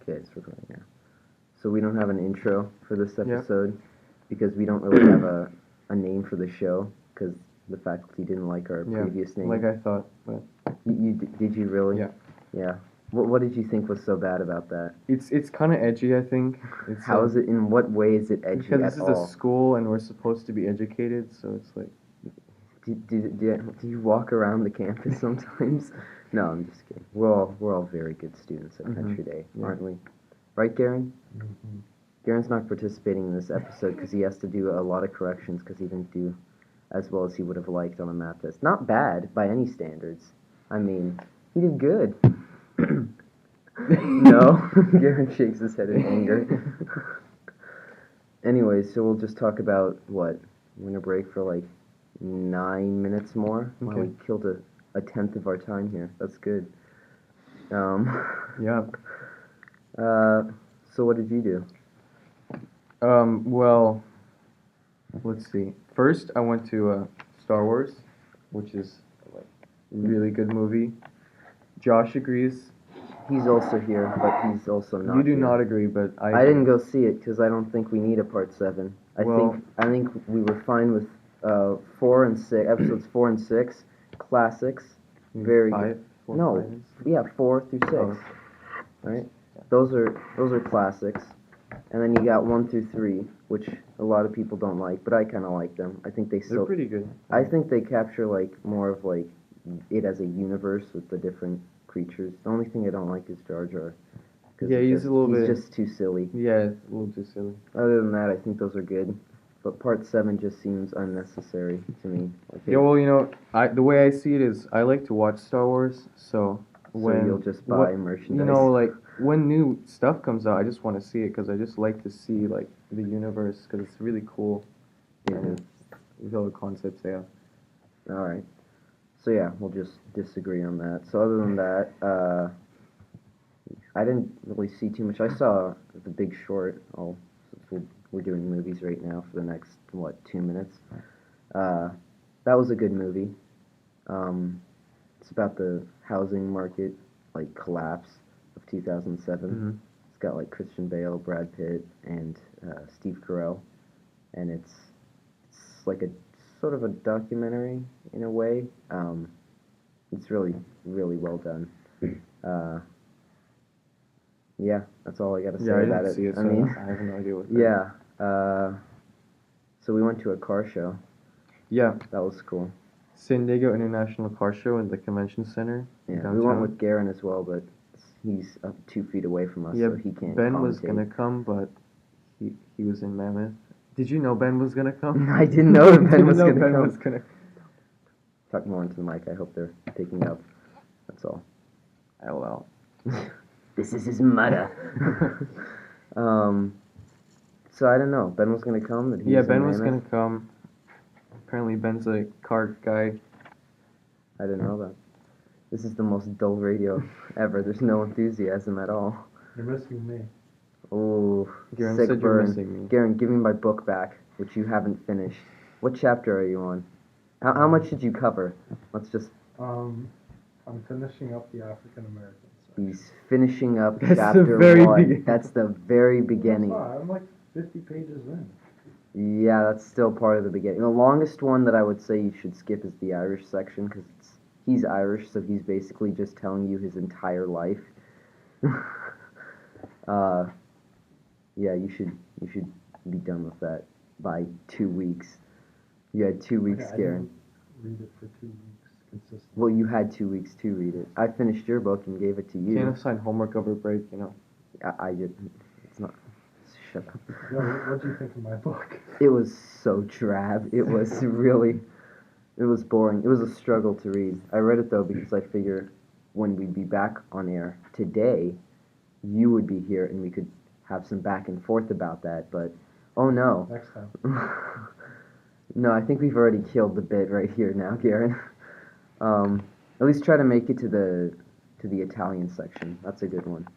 Okay, it's recording now. So we don't have an intro for this episode because we don't really have a name for the show because the faculty didn't like our previous name. Like I thought, but Did you really? Yeah. Yeah. What did you think was so bad about that? it's kind of edgy, I think. How is it? In what way is it edgy Because at this is all? a school and we're supposed to be educated, so it's like. Do you walk around the campus sometimes? No, I'm just kidding. We're all very good students at Country Day, aren't we? Right, Garen? Mm-hmm. Garen's not participating in this episode because he has to do a lot of corrections because he didn't do as well as he would have liked on a math test. Not bad by any standards. I mean, he did good. No, Garen shakes his head in anger. Anyways, so we'll just talk about what? We're gonna break for like 9 minutes more. Wow, Okay. we killed a tenth of our time here. That's good. Yeah. So what did you do? Well, let's see. First, I went to Star Wars, which is like a really good movie. Josh agrees. He's also here, but he's also not. You do here. not agree, but I didn't go see it because I don't think we need a part 7. I think we were fine with 4 and 6 episodes 4 and 6 classics. Very five, good. four, No, five. yeah, 4 through 6. Oh. Right. Those are classics, and then you got 1 through 3, which a lot of people don't like, but I kind of like them. I think They're still. pretty good. I think they capture like more of like it as a universe with the different creatures. The only thing I don't like is Jar Jar. 'Cause Yeah, he's just too silly. Yeah, it's a little too silly. Other than that, I think those are good. But part 7 just seems unnecessary to me. Like Yeah, well, you know, the way I see it is I like to watch Star Wars, so when you'll just buy merchandise. you know, like when new stuff comes out, I just want to see it because I just like to see like the universe because it's really cool. Mhm. With all the concepts they have. All right. So yeah, we'll just disagree on that. So other than that, I didn't really see too much. I saw The Big Short. We're doing movies right now for the next 2 minutes. That was a good movie. It's about the housing market collapse of 2007. Mm-hmm. It's got Christian Bale, Brad Pitt, and Steve Carell, and it's like a sort of a documentary in a way. It's really well done. Yeah, that's all I got to say Yeah, I about didn't it. see it, so I mean, I have no idea what. That yeah. So we went to a car show. Yeah, That was cool. San Diego International Car Show in the convention center. Yeah, downtown. we went with Garen as well, but he's up 2 feet away from us, Yeah, so he can't. Ben was commentate. gonna come, but he was in Mammoth. Did you know Ben was gonna come? I didn't know that Ben Didn't was know gonna Ben come. was gonna. Talk more into the mic. I hope they're picking up. That's all. LOL. This is his mother. So I don't know. Ben was gonna come. That he Yeah, was in Ben was Mammoth? gonna come. Apparently, Ben's a car guy. I didn't know that. This is the most dull radio ever. There's no enthusiasm at all. You're missing me. Oh, Garen sick said you're burn. missing me. Garen, give me my book back, which you haven't finished. What chapter are you on? How much did you cover? Let's just. I'm finishing up the African American section. He's finishing up That's the chapter very 1. beginning. That's the very beginning. That's fine. I'm like 50 pages in. Yeah, that's still part of the beginning. The longest one that I would say you should skip is the Irish section because he's Irish, so he's basically just telling you his entire life. Yeah, you should be done with that by 2 weeks. You had 2 weeks, I Garen. didn't read it for 2 weeks consistently. Well, you had 2 weeks to read it. I finished your book and gave it to you. Can't assign homework over break, you know. I didn't. It's not. Shut up. Yo, what do you think of my book? It was so drab. It was really. It was boring. It was a struggle to read. I read it though because I figure when we'd be back on air today, you would be here and we could have some back and forth about that. But oh no. Next time. No, I think we've already killed the bit right here now, Garen. At least try to make it to the Italian section. That's a good one.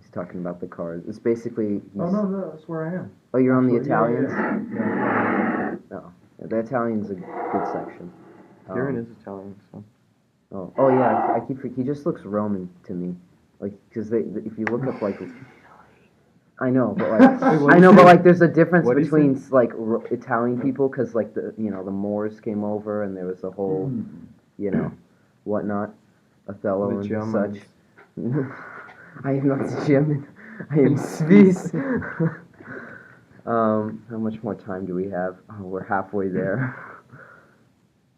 He's talking about the cars. It's basically. Oh, no, that's where I am. Oh, you're on the Actually, Italians. Yeah. No, the Italian's a good section. Garen is Italian, so. Oh yeah. I keep. He just looks Roman to me. Like, because if you look up like, I know, but like, Wait, what I is know, it? but like, there's a difference What is between like Italian people, because like the the Moors came over and there was a whole whatnot, Othello The and Germans. such. I am not German. I am Swiss. How much more time do we have? Oh, we're halfway there.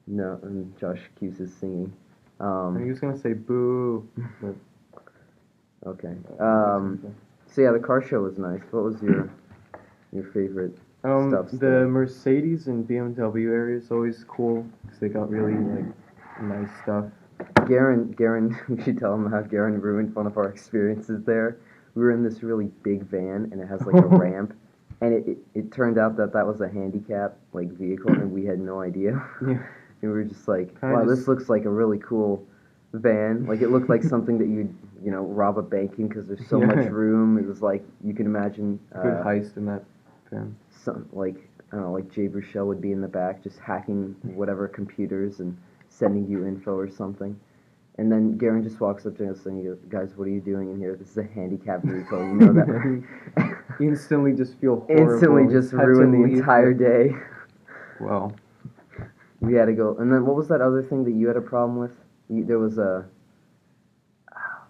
No, and Josh keeps his singing. And he was gonna say boo. But, Okay. So yeah, the car show was nice. What was your favorite stuff? the there? Mercedes and BMW area is always cool because they got really like nice stuff. Garen, we should tell him how Garen ruined one of our experiences there. We were in this really big van and it has like a ramp, and it turned out that was a handicap like vehicle and we had no idea. Yeah. And we were just like, Kinda wow, just- this looks like a really cool van. Like it looked like something that you'd rob a bank in because there's so Yeah. much room. It was like you can imagine Good heist in that van. some like I don't know, like Jay Bruchel would be in the back just hacking whatever computers and sending you info or something. And then Garen just walks up to us and he goes, "Guys, what are you doing in here? This is a handicapped vehicle. You know that." Instantly just feel horrible. Instantly We just had to ruined the leave. entire day. Wow. We had to go. And then what was that other thing that you had a problem with? There was a.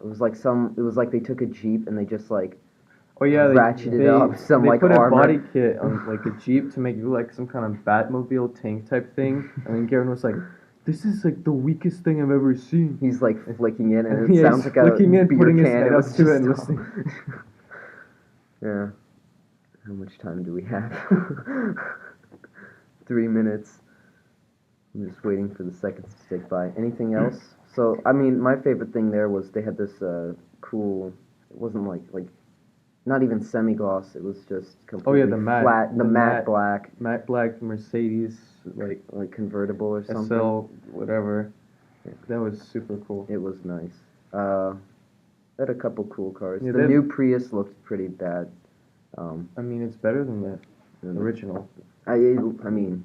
It was like It was like they took a Jeep and they just like. Oh yeah, ratcheted up some, they like, put armor. a body kit on like a Jeep to make it look like some kind of Batmobile tank type thing, and then Garen was like, "This is like the weakest thing I've ever seen." He's like flicking it and it Yeah, sounds he's like a flicking it, beer putting his can. head It up was to it just and all- listening. Yeah. How much time do we have? 3 minutes. I'm just waiting for the seconds to tick by. Anything else? So, I mean, my favorite thing there was they had this cool. It wasn't like not even semi-gloss. It was just completely the matte- flat. The the matte matte- black, Matte Black Mercedes, like convertible or something. SL, whatever. That was super cool. It was nice. They had a couple cool cars. Yeah, the they- new Prius looked pretty bad. I mean, it's better than the and original. I mean,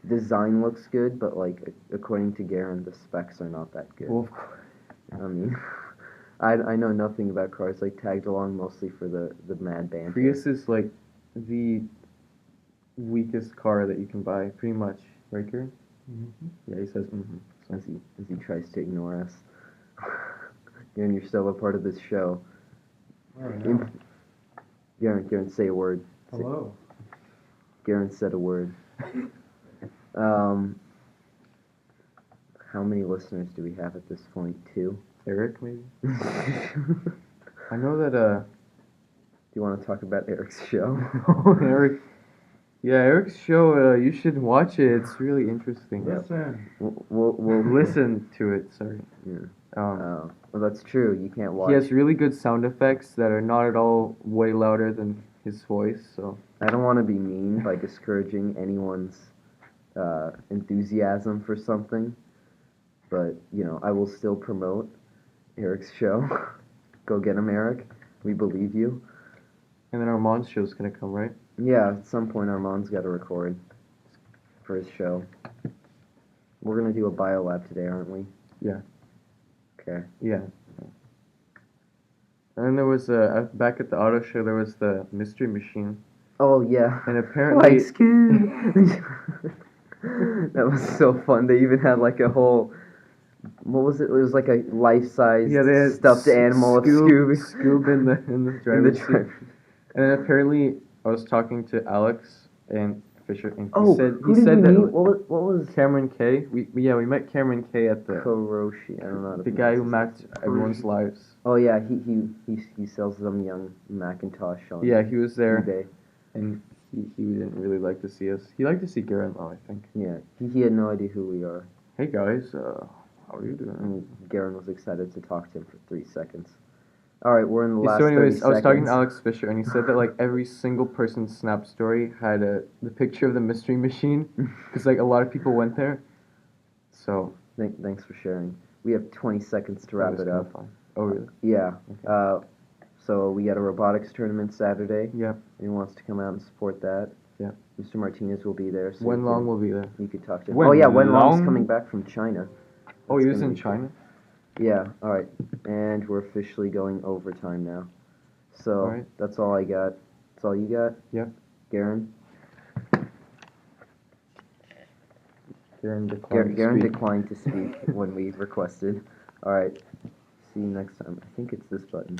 design looks good, but like according to Garen, the specs are not that good. Well, of course. I mean, I know nothing about cars. I tagged along mostly for the mad band. Prius is like the weakest car that you can buy, pretty much. Right, Karen? Yeah, he says mm-hmm. as he tries to ignore us. Garen, you're still a part of this show. Alright, now. Garen, say a word. Hello. Garen said a word. How many listeners do we have at this point? 2? Eric, maybe? Do I know that, you want to talk about Eric's show? Eric. Yeah, Eric's show, you should watch it. It's really interesting. Listen. We'll Listen to it, sorry. Yeah. Um, Well, that's true. You can't watch. he has really good sound effects that are not at all way louder than his voice, so. I don't want to be mean by discouraging anyone's enthusiasm for something, but I will still promote Eric's show. Go get him, Eric. We believe you. And then Armand's show's gonna come, right? Yeah, at some point Armand's got to record for his show. We're gonna do a bio lab today, aren't we? Yeah. Okay. Yeah. And then there was, back at the auto show, there was the Mystery Machine. Oh yeah. And apparently. Like Scoob. That was so fun. They even had like a whole. What was it? It was like a life-size Yeah, they had stuffed animal of Scooby. Scoob in the in driver's the seat. driver. And then apparently, I was talking to Alex and Fisher, and Oh, he who did said we that meet? What was Cameron K. We met Cameron K. at the Koroshi? I don't know. How to the guy who pronounce his mapped everyone's lives. Oh yeah, he sells some young Macintosh on Yeah, he was there, eBay. and he didn't really like to see us. He liked to see Garen though, I think. Yeah, he had no idea who we are. Hey guys, how are you doing? And Garen was excited to talk to him for 3 seconds. All right, we're in the Yeah, last. so anyways, 30 I was talking to seconds. Alex Fisher, and he said that like every single person's Snap story had the picture of the Mystery Machine, because like a lot of people went there. So Thanks for sharing. We have 20 seconds to that wrap was it kinda up. fun. Oh really? Yeah. Okay. So we got a robotics tournament Saturday. Yeah. Anyone wants to come out and support that? Yeah. Mr. Martinez will be there. So Wen you Long can- will be there. You could talk to him. Wen Oh yeah, Wen Long's Long? coming back from China. Oh, he That's was gonna in be cool. China. Yeah, alright. And we're officially going overtime now. So, Alright. that's all I got. That's all you got? Yep. Garen? Garen declined to Garen speak. declined to speak when we requested. Alright. See you next time. I think it's this button.